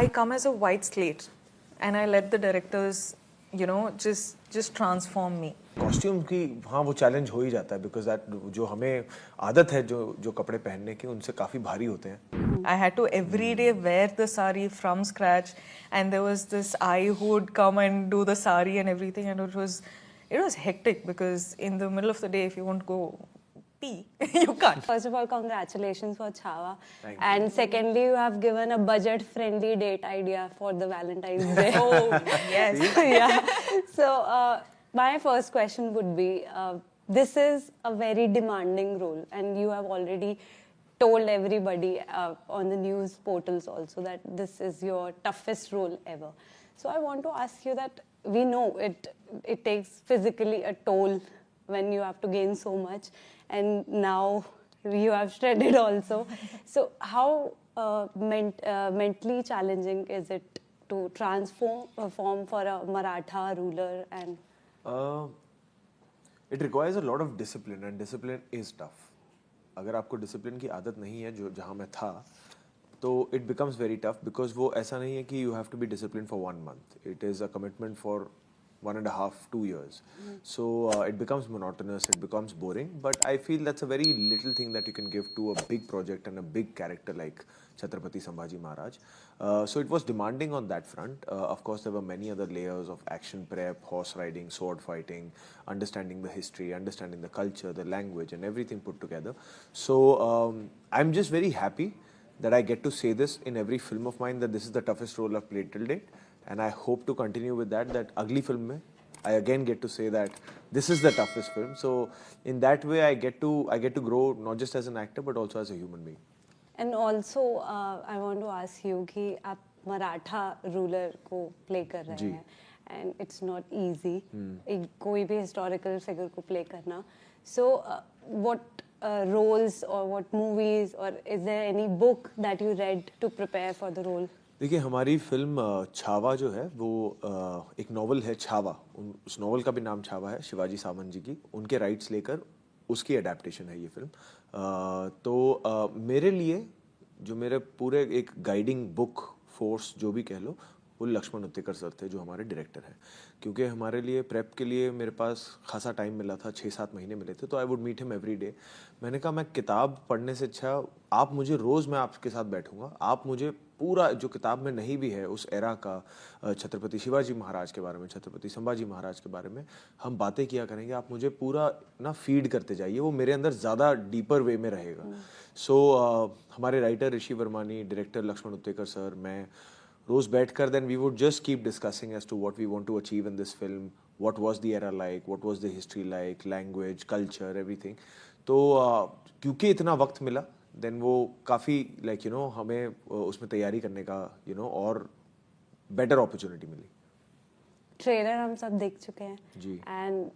I come as a white slate, and I let the directors, you know, just transform me. Costume की हाँ वो challenge हो ही जाता है बिकॉज दैट जो हमें आदत है जो कपड़े पहनने की उनसे काफ़ी भारी होते हैं. I had to every day wear the sari from scratch, and there was this eye who would come and do the sari and everything, and it was hectic because in the middle of the day, if you want to go pee, you can't. First of all, congratulations for Chhava. Thank And secondly, you have given a budget-friendly date idea for the Valentine's Day. Oh yes. Yeah. So my first question would be, this is a very demanding role, and you have already told everybody on the news portals also that this is your toughest role ever. So I want to ask you that we know it takes physically a toll when you have to gain so much, and now you have shredded also. So how mentally challenging is it to transform for a Maratha ruler? And it requires a lot of discipline and discipline is tough. अगर आपको discipline की आदत नहीं है जो जहाँ मैं था तो it becomes very tough because वो ऐसा नहीं है कि you have to be discipline for 1 month. It is a commitment for 1.5-2 years. So it becomes monotonous, it becomes boring, but I feel that's a very little thing that you can give to a big project and a big character like Chhatrapati Sambhaji Maharaj. So it was demanding on that front. Of course, there were many other layers of action prep, horse riding, sword fighting, understanding the history, understanding the culture, the language, and everything put together. So I'm just very happy that I get to say this in every film of mine that this is the toughest role I've played till date. And I hope to continue with that अगली film में I again get to say that this is the toughest film. So in that way I get to grow not just as an actor but also as a human being. And also I want to ask you कि आप Maratha ruler को play कर रहे हैं, and it's not easy कोई भी historical figure को play करना. So what roles or what movies or is there any book that you read to prepare for the role? देखिए हमारी फिल्म छावा जो है वो एक नॉवल है छावा. उस नॉवल का भी नाम छावा है, शिवाजी सावंत जी की. उनके राइट्स लेकर उसकी अडेप्टेशन है ये फिल्म. तो मेरे लिए जो मेरे पूरे एक गाइडिंग बुक फोर्स जो भी कह लो वो लक्ष्मण उत्तेकर सर थे जो हमारे डायरेक्टर हैं. क्योंकि हमारे लिए प्रेप के लिए मेरे पास खासा टाइम मिला था, 6-7 महीने मिले थे. तो I would meet him every day. मैंने कहा मैं किताब पढ़ने से अच्छा आप मुझे रोज़ मैं आपके साथ बैठूंगा, आप मुझे पूरा जो किताब में नहीं भी है उस एरा का छत्रपति शिवाजी महाराज के बारे में, छत्रपति संभाजी महाराज के बारे में हम बातें किया करेंगे. आप मुझे पूरा ना फीड करते जाइए, वो मेरे अंदर ज़्यादा डीपर वे में रहेगा. सो हमारे राइटर ऋषि वर्मानी, डायरेक्टर लक्ष्मण उत्तेकर सर, मैं रोज बैठकर then we would just keep discussing as to what we want to achieve in this film, what was the era like, what was the history like, language, culture, everything. तो क्योंकि इतना वक्त मिला then वो काफ़ी like you know हमें उसमें तैयारी करने का you know और better opportunity मिली. ट्रेलर हम सब देख चुके हैं जी. And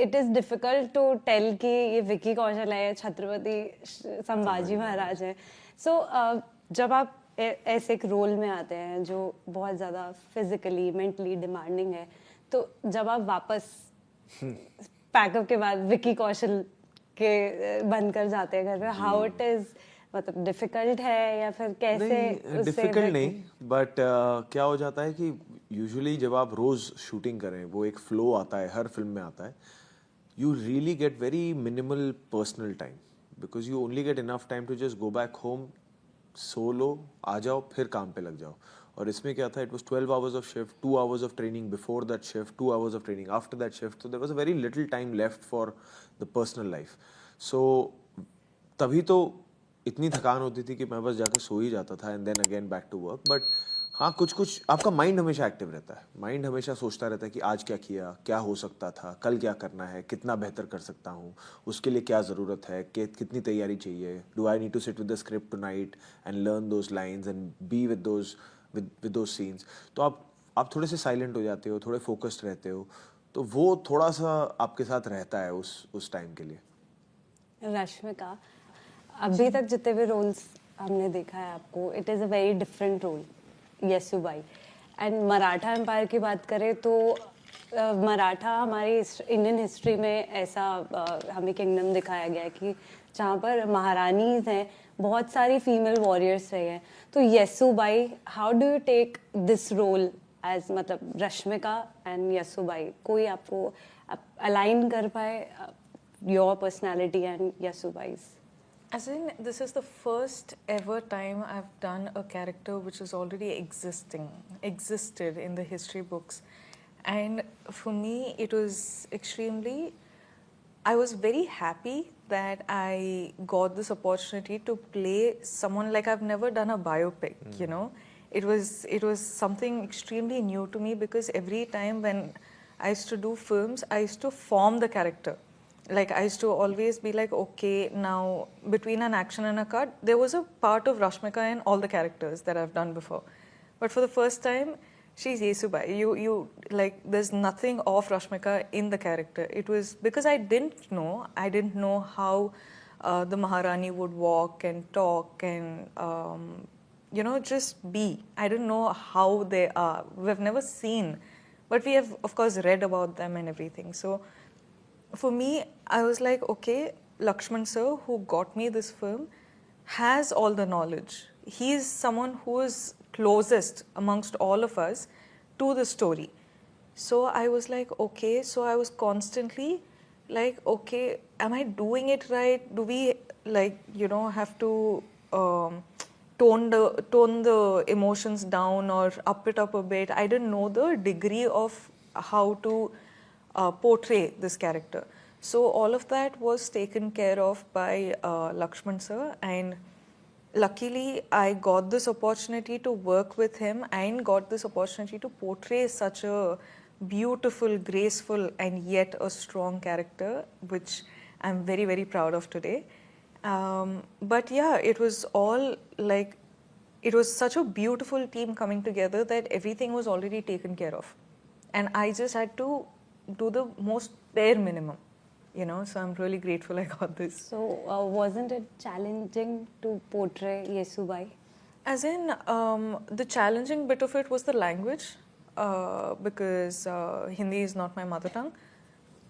it is difficult to tell कि ये विकी कौशल है, छत्रपति संभाजी महाराज है. सो जब आप ऐसे एक रोल में आते हैं जो बहुत ज़्यादा फिजिकली मेंटली डिमांडिंग है, तो जब आप वापस पैकअप के बाद विकी कौशल के बनकर जाते हैं घर पे, हाउ इट इज, मतलब डिफिकल्ट है या फिर कैसे? डिफिकल्ट नहीं, बट क्या हो जाता है कि यूजुअली जब आप रोज शूटिंग करें वो एक फ्लो आता है, हर फिल्म में आता है. You really get very minimal personal time because you only get enough time to just go back home, सो लो, आ जाओ, फिर काम पे लग जाओ. और इसमें क्या था, it was 12 hours of shift, 2 hours of training before that shift, 2 hours of training after that shift. So there was a very little time left for the personal life. So तभी तो इतनी थकान होती थी कि मैं बस जाकर सो ही जाता था and then again back to work. But हाँ, कुछ आपका माइंड हमेशा एक्टिव रहता है. माइंड हमेशा सोचता रहता है कि आज क्या किया, क्या हो सकता था, कल क्या करना है, कितना बेहतर कर सकता हूँ, उसके लिए क्या ज़रूरत है, कितनी तैयारी चाहिए, do I need to sit with the script tonight and learn those lines and be with those scenes. तो आप थोड़े से साइलेंट हो जाते हो, थोड़े फोकस्ड रहते हो, तो वो थोड़ा सा आपके साथ रहता है उस टाइम के लिए. रश्मिका, अभी तक जितने भी रोल्स हमने देखा है आपको, it is a very different role. Yesubai. And Maratha empire की बात करें तो मराठा हमारी इंडियन हिस्ट्री में ऐसा हमें किंगडम दिखाया गया है कि जहाँ पर महारानीज हैं बहुत सारी फीमेल वॉरियर्स रहे हैं. तो Yesubai, how do you take this role as मतलब रश्मिका एंड यसु भाई? कोई आपको अलाइन कर पाए योर पर्सनैलिटी एंड यसु भाई's? As in, this is the first ever time I've done a character which is already existed in the history books. And for me, it was I was very happy that I got this opportunity to play someone like I've never done a biopic, you know. It was something extremely new to me because every time when I used to do films, I used to form the character. Like I used to always be like, okay, now between an action and a cut, there was a part of Rashmika in all the characters that I've done before. But for the first time, she's Yesubai. You like, there's nothing of Rashmika in the character. It was because I didn't know how the Maharani would walk and talk and, you know, just be. I didn't know how they are. We've never seen, but we have, of course, read about them and everything. So, for me, I was like, okay, Lakshman sir, who got me this film, has all the knowledge. He's someone who is closest amongst all of us to the story. So I was like, okay, so I was constantly like, okay, am I doing it right? Do we, like, you know, have to tone the emotions down or up it up a bit? I didn't know the degree of how to portray this character. So all of that was taken care of by Lakshman sir, and luckily I got this opportunity to work with him and got this opportunity to portray such a beautiful, graceful and yet a strong character, which I'm very, very proud of today. But yeah, it was all like, it was such a beautiful team coming together that everything was already taken care of. And I just had to do the most bare minimum, you know, so I'm really grateful I got this. So wasn't it challenging to portray Yesubai? As in, the challenging bit of it was the language, because Hindi is not my mother tongue.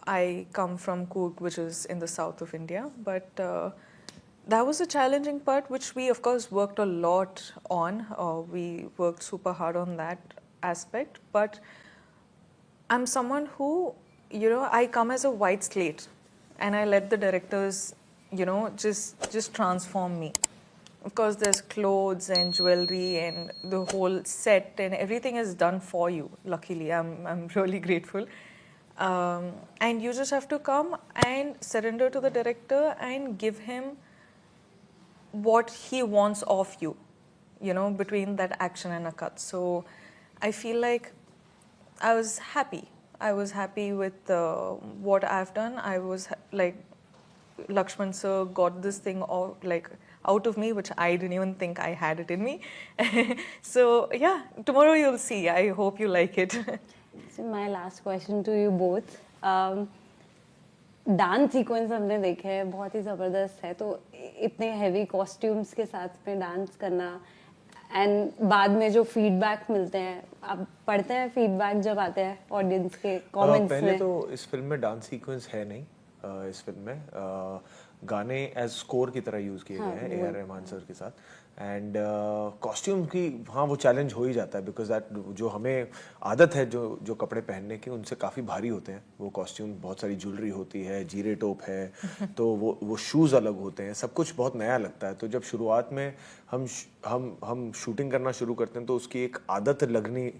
I come from Coorg, which is in the south of India, but that was a challenging part, which we of course worked a lot on. We worked super hard on that aspect, but I'm someone who, you know, I come as a white slate and I let the directors, you know, just transform me. Of course, there's clothes and jewelry and the whole set and everything is done for you. Luckily, I'm really grateful. And you just have to come and surrender to the director and give him what he wants of you, you know, between that action and a cut. So I feel like I was happy. I was happy with what I've done. I was like, Lakshman sir got this thing out of me, which I didn't even think I had it in me. So yeah, tomorrow you'll see. I hope you like it. So my last question to you both. Dance sequence हमने देखे हैं, बहुत ही ज़बरदस्त है. तो इतने heavy costumes के साथ में डांस करना एंड बाद में जो फीडबैक मिलते हैं, आप पढ़ते हैं फीडबैक जब आते हैं ऑडियंस के कमेंट्स में? पहले तो इस फिल्म में डांस सीक्वेंस है नहीं. इस फिल्म में गाने एज स्कोर की तरह यूज़ किए गए हैं ए आर रहमान सर के साथ. एंड कॉस्ट्यूम की हाँ वो चैलेंज हो ही जाता है बिकॉज दैट जो हमें आदत है जो कपड़े पहनने की उनसे काफ़ी भारी होते हैं वो कॉस्ट्यूम. बहुत सारी ज्वेलरी होती है, जीरे टोप है, तो वो शूज़ अलग होते हैं, सब कुछ बहुत नया लगता है. तो जब शुरुआत में हम शूटिंग करना शुरू करते हैं तो उसकी एक आदत लगनी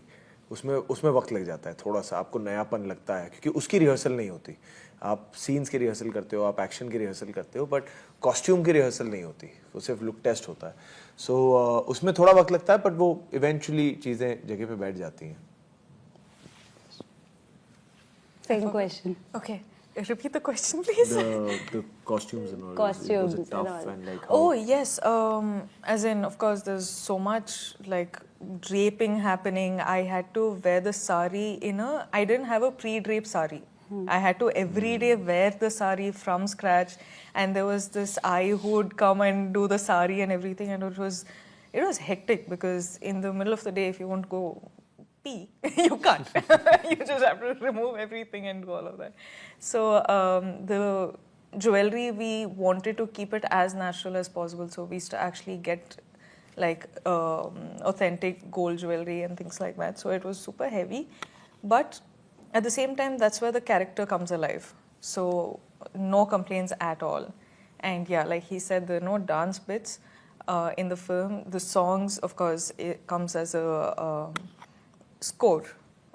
उसमें वक्त लग जाता है. थोड़ा सा आपको नयापन लगता है क्योंकि उसकी रिहर्सल नहीं होती. आप सीन्स की रिहर्सल करते हो, आप एक्शन की रिहर्सल करते हो, बट कॉस्ट्यूम की रिहर्सल नहीं होती. वो सिर्फ लुक टेस्ट होता है. सो उसमें थोड़ा वक्त लगता है बट वो इवेंचुअली चीज़ें जगह पे बैठ जाती हैं. Same question. Okay. Repeat the question, please. The costumes and all. Costumes was it tough and all. and like Oh yes, as in, of course, there's so much like draping happening. I had to wear the sari I didn't have a pre-drape sari. I had to every day wear the sari from scratch, and there was this eye who would come and do the sari and everything, and it was hectic because in the middle of the day, if you want to go pee, you can't. You just have to remove everything and do all of that. So jewelry, we wanted to keep it as natural as possible. So we used to actually get like authentic gold jewelry and things like that. So it was super heavy. But at the same time, that's where the character comes alive. So no complaints at all. And yeah, like he said, there are no dance bits in the film. The songs, of course, it comes as a score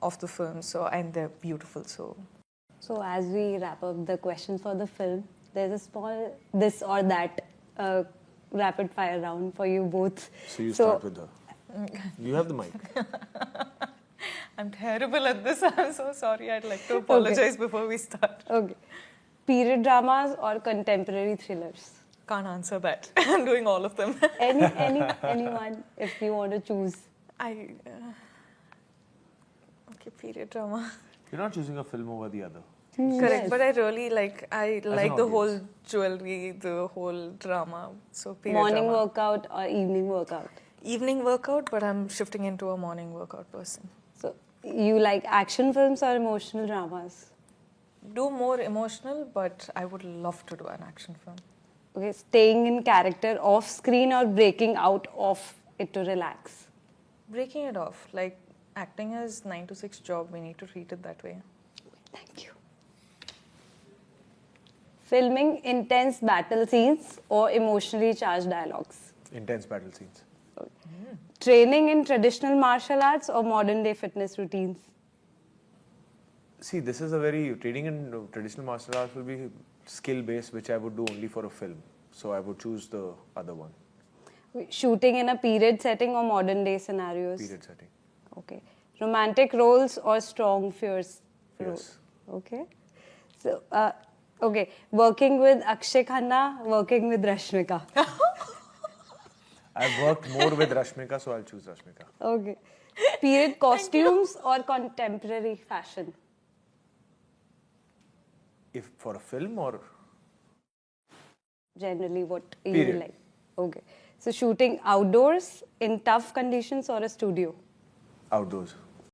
of the film. So, and they're beautiful. So as we wrap up the questions for the film, there's a small this or that rapid fire round for you both. So you start with her. You have the mic. I'm terrible at this. I'm so sorry. I'd like to apologize before we start. Okay. Period dramas or contemporary thrillers? Can't answer that. I'm doing all of them. Anyone, if you want to choose. Okay, period drama. You're not choosing a film over the other. Correct, Yes. but I really like the whole audience. jewelry, the whole drama. So period Morning drama. workout or evening workout? Evening workout, but I'm shifting into a morning workout person. So you like action films or emotional dramas? Do more emotional, but I would love to do an action film. Okay, staying in character off screen or breaking out of it to relax? Breaking it off, like acting is 9 to 6 job. We need to treat it that way. Thank you. Filming intense battle scenes or emotionally charged dialogues? Intense battle scenes. Training in traditional martial arts or modern day fitness routines? See, this is a very training in traditional martial arts will be skill based, which I would do only for a film. So I would choose the other one. Shooting in a period setting or modern day scenarios? Period setting. Okay. Romantic roles or strong fierce roles? Yes. Okay. So, okay. Working with Akshay Khanna, working with Rashmika. I've worked more with Rashmika, so I'll choose Rashmika. Okay. Period costumes or contemporary fashion? If for a film or Generally, what you Period. like? Okay. So, shooting outdoors in tough conditions or a studio? outdoors.